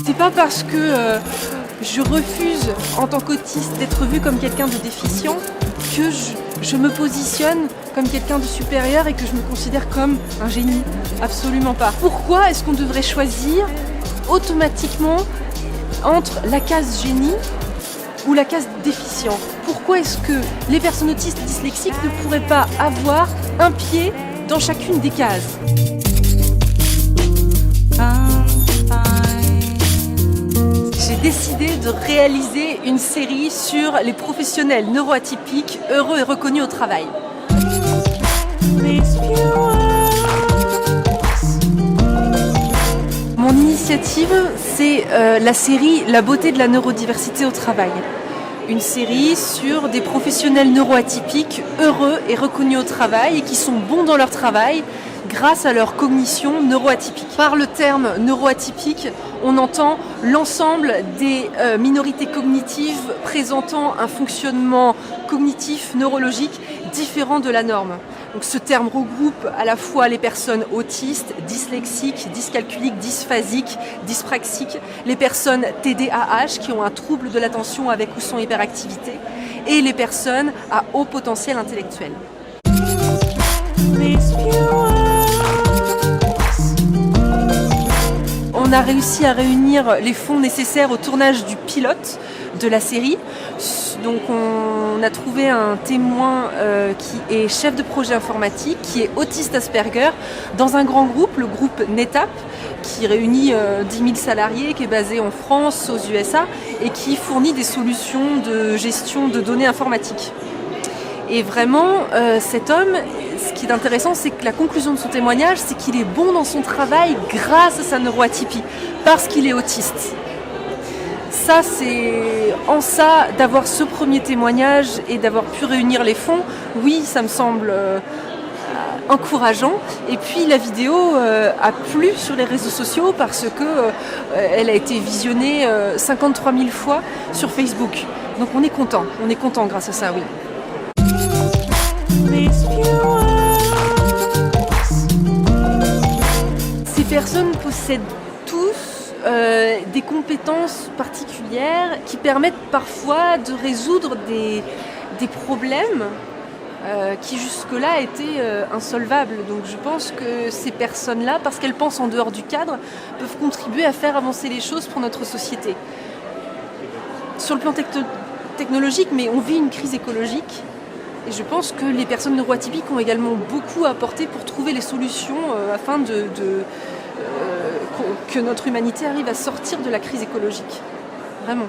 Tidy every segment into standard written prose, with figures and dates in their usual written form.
C'est pas parce que je refuse en tant qu'autiste d'être vue comme quelqu'un de déficient que je me positionne comme quelqu'un de supérieur et que je me considère comme un génie. Absolument pas. Pourquoi est-ce qu'on devrait choisir automatiquement entre la case génie ou la case déficient? Pourquoi est-ce que les personnes autistes dyslexiques ne pourraient pas avoir un pied dans chacune des cases? J'ai décidé de réaliser une série sur les professionnels neuroatypiques heureux et reconnus au travail. Mon initiative, c'est la série La beauté de la neurodiversité au travail. Une série sur des professionnels neuroatypiques heureux et reconnus au travail et qui sont bons dans leur travail grâce à leur cognition neuroatypique. Par le terme neuroatypique, on entend l'ensemble des minorités cognitives présentant un fonctionnement cognitif neurologique différent de la norme. Donc ce terme regroupe à la fois les personnes autistes, dyslexiques, dyscalculiques, dysphasiques, dyspraxiques, les personnes TDAH qui ont un trouble de l'attention avec ou sans hyperactivité et les personnes à haut potentiel intellectuel. On a réussi à réunir les fonds nécessaires au tournage du pilote de la série. Donc on a trouvé un témoin qui est chef de projet informatique, qui est autiste Asperger, dans un grand groupe, le groupe NetApp, qui réunit 10 000 salariés, qui est basé en France, aux USA, et qui fournit des solutions de gestion de données informatiques. Et vraiment, cet homme, ce qui est intéressant, c'est que la conclusion de son témoignage, c'est qu'il est bon dans son travail grâce à sa neuroatypie, parce qu'il est autiste. Ça, c'est en ça, d'avoir ce premier témoignage et d'avoir pu réunir les fonds, oui, ça me semble encourageant. Et puis la vidéo a plu sur les réseaux sociaux parce que elle a été visionnée 53 000 fois sur Facebook. Donc on est content grâce à ça, oui. Ces personnes possèdent tous des compétences particulières qui permettent parfois de résoudre des problèmes qui jusque-là étaient insolvables. Donc je pense que ces personnes-là, parce qu'elles pensent en dehors du cadre, peuvent contribuer à faire avancer les choses pour notre société. Sur le plan technologique, mais on vit une crise écologique. Et je pense que les personnes neuroatypiques ont également beaucoup à apporter pour trouver les solutions afin que notre humanité arrive à sortir de la crise écologique. Vraiment.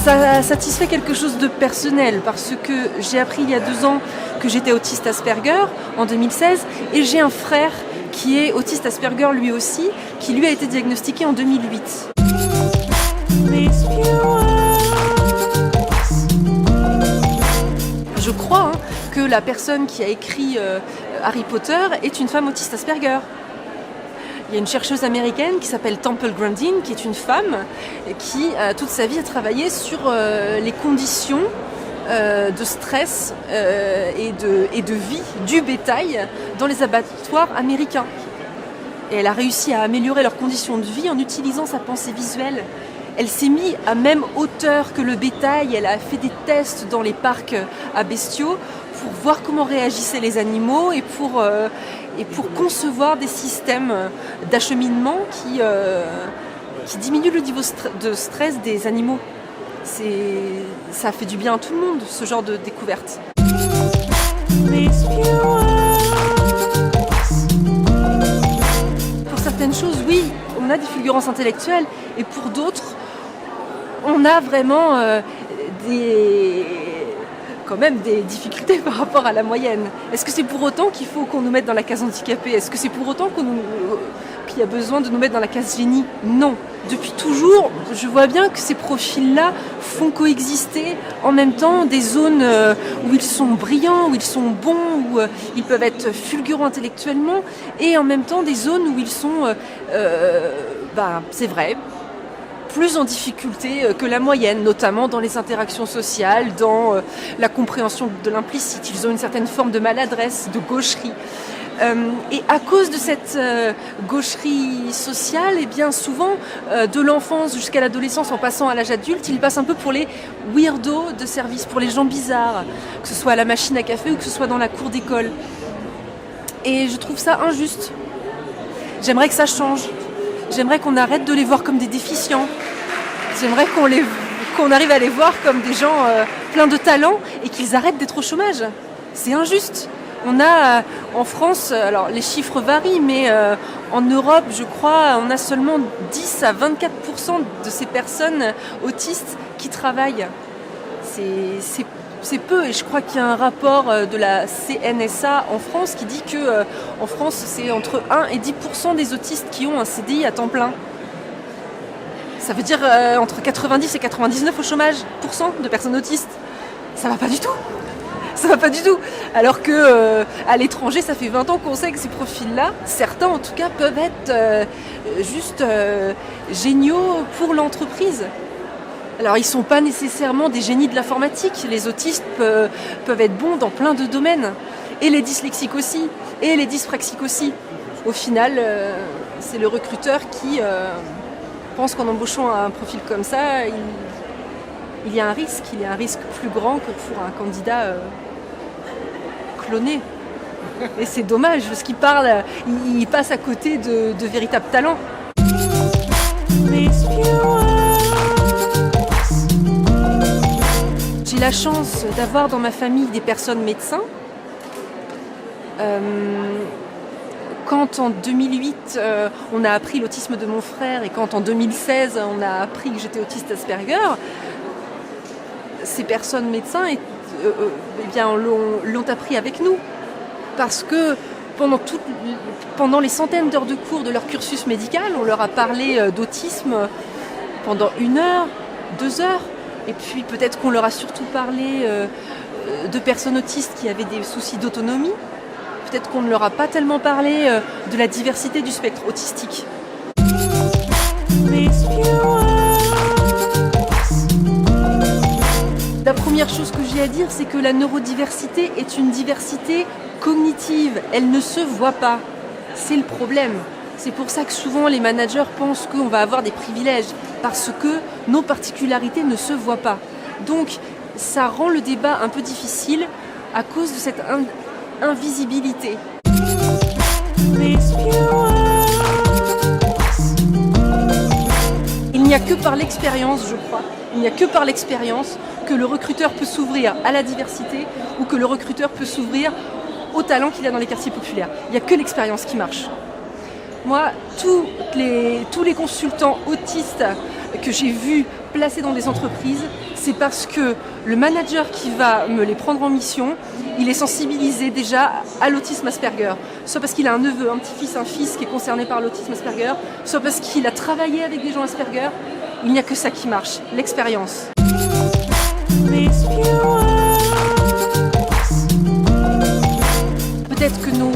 Ça satisfait quelque chose de personnel parce que j'ai appris il y a 2 ans que j'étais autiste Asperger en 2016 et j'ai un frère qui est autiste Asperger lui aussi, qui lui a été diagnostiqué en 2008. Je crois que la personne qui a écrit Harry Potter est une femme autiste Asperger. Il y a une chercheuse américaine qui s'appelle Temple Grandin, qui est une femme qui, toute sa vie, a travaillé sur les conditions de stress et de vie du bétail dans les abattoirs américains. Et elle a réussi à améliorer leurs conditions de vie en utilisant sa pensée visuelle. Elle s'est mise à même hauteur que le bétail, elle a fait des tests dans les parcs à bestiaux pour voir comment réagissaient les animaux et pour concevoir des systèmes d'acheminement qui diminuent le niveau de stress des animaux. Ça fait du bien à tout le monde, ce genre de découverte. Pour certaines choses, oui, on a des fulgurances intellectuelles et pour d'autres, on a vraiment quand même des difficultés par rapport à la moyenne. Est-ce que c'est pour autant qu'il faut qu'on nous mette dans la case handicapé? Est-ce que c'est pour autant qu'il y a besoin de nous mettre dans la case génie? Non. Depuis toujours, je vois bien que ces profils-là font coexister en même temps des zones où ils sont brillants, où ils sont bons, où ils peuvent être fulgurants intellectuellement, et en même temps des zones où ils sont, c'est vrai, plus en difficulté que la moyenne, notamment dans les interactions sociales, dans la compréhension de l'implicite. Ils ont une certaine forme de maladresse, de gaucherie. Et à cause de cette gaucherie sociale, eh bien souvent, de l'enfance jusqu'à l'adolescence, en passant à l'âge adulte, ils passent un peu pour les weirdos de service, pour les gens bizarres, que ce soit à la machine à café ou que ce soit dans la cour d'école. Et je trouve ça injuste. J'aimerais que ça change. J'aimerais qu'on arrête de les voir comme des déficients. J'aimerais qu'on arrive à les voir comme des gens pleins de talent et qu'ils arrêtent d'être au chômage. C'est injuste. On a en France, alors les chiffres varient, mais en Europe, je crois, on a seulement 10 à 24% de ces personnes autistes qui travaillent. C'est peu, et je crois qu'il y a un rapport de la CNSA en France qui dit que en France, c'est entre 1 et 10% des autistes qui ont un CDI à temps plein. Ça veut dire entre 90 et 99 au chômage de personnes autistes. Ça va pas du tout. Ça va pas du tout. Alors que à l'étranger, ça fait 20 ans qu'on sait que ces profils-là, certains en tout cas, peuvent être juste géniaux pour l'entreprise. Alors ils sont pas nécessairement des génies de l'informatique. Les autistes peuvent être bons dans plein de domaines. Et les dyslexiques aussi. Et les dyspraxiques aussi. Au final, c'est le recruteur qui pense qu'en embauchant un profil comme ça, il y a un risque. Il y a un risque plus grand que pour un candidat cloné. Et c'est dommage, parce qu'il passe à côté de véritables talents. J'ai la chance d'avoir dans ma famille des personnes médecins. Quand en 2008, on a appris l'autisme de mon frère et quand en 2016, on a appris que j'étais autiste Asperger, ces personnes médecins eh bien, l'ont appris avec nous. Parce que pendant les centaines d'heures de cours de leur cursus médical, on leur a parlé d'autisme pendant 1 heure, 2 heures. Et puis peut-être qu'on leur a surtout parlé de personnes autistes qui avaient des soucis d'autonomie. Peut-être qu'on ne leur a pas tellement parlé de la diversité du spectre autistique. La première chose que j'ai à dire, c'est que la neurodiversité est une diversité cognitive. Elle ne se voit pas. C'est le problème. C'est pour ça que souvent les managers pensent qu'on va avoir des privilèges, parce que nos particularités ne se voient pas. Donc ça rend le débat un peu difficile à cause de cette invisibilité. Il n'y a que par l'expérience, je crois, il n'y a que par l'expérience que le recruteur peut s'ouvrir à la diversité ou que le recruteur peut s'ouvrir au talent qu'il y a dans les quartiers populaires. Il n'y a que l'expérience qui marche. Moi, tous les consultants autistes que j'ai vus placés dans des entreprises, c'est parce que le manager qui va me les prendre en mission, il est sensibilisé déjà à l'autisme Asperger. Soit parce qu'il a un neveu, un petit-fils, un fils qui est concerné par l'autisme Asperger, soit parce qu'il a travaillé avec des gens Asperger. Il n'y a que ça qui marche, l'expérience. Peut-être que nos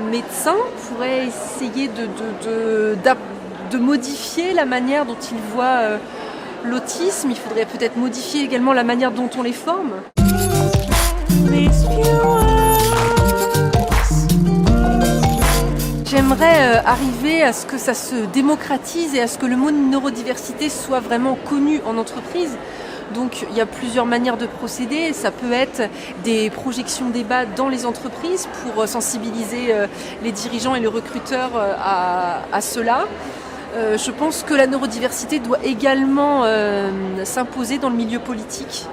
médecins pourraient essayer de modifier la manière dont ils voient l'autisme. Il faudrait peut-être modifier également la manière dont on les forme. J'aimerais arriver à ce que ça se démocratise et à ce que le mot neurodiversité soit vraiment connu en entreprise. Donc il y a plusieurs manières de procéder. Ça peut être des projections débats dans les entreprises pour sensibiliser les dirigeants et les recruteurs à cela. Je pense que la neurodiversité doit également s'imposer dans le milieu politique,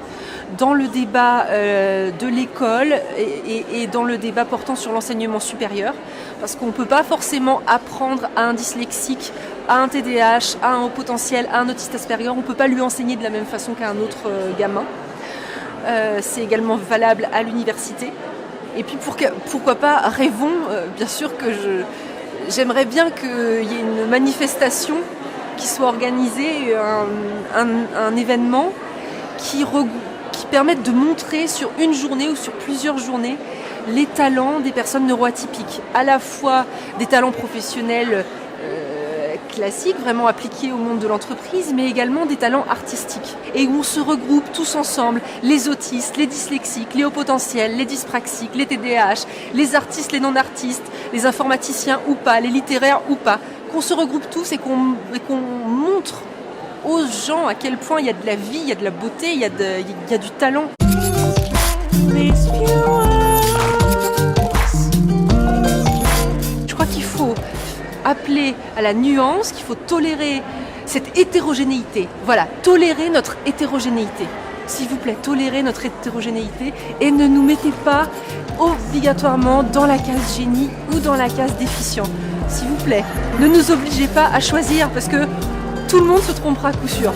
dans le débat de l'école et dans le débat portant sur l'enseignement supérieur. Parce qu'on ne peut pas forcément apprendre à un dyslexique, à un TDAH, à un haut potentiel, à un autiste Asperger. On ne peut pas lui enseigner de la même façon qu'à un autre gamin. C'est également valable à l'université. Et puis pourquoi pas, rêvons, bien sûr que j'aimerais bien qu'il y ait une manifestation qui soit organisée, un événement qui permette de montrer sur une journée ou sur plusieurs journées les talents des personnes neuroatypiques, à la fois des talents professionnels classiques, vraiment appliqués au monde de l'entreprise, mais également des talents artistiques. Et où on se regroupe tous ensemble, les autistes, les dyslexiques, les hauts potentiels, les dyspraxiques, les TDAH, les artistes, les non-artistes, les informaticiens ou pas, les littéraires ou pas, qu'on se regroupe tous et qu'on montre aux gens à quel point il y a de la vie, il y a de la beauté, il y a du talent. Je crois qu'il faut appeler à la nuance, qu'il faut tolérer cette hétérogénéité. Voilà, tolérer notre hétérogénéité. S'il vous plaît, tolérez notre hétérogénéité et ne nous mettez pas obligatoirement dans la case génie ou dans la case déficient. S'il vous plaît, ne nous obligez pas à choisir parce que tout le monde se trompera à coup sûr.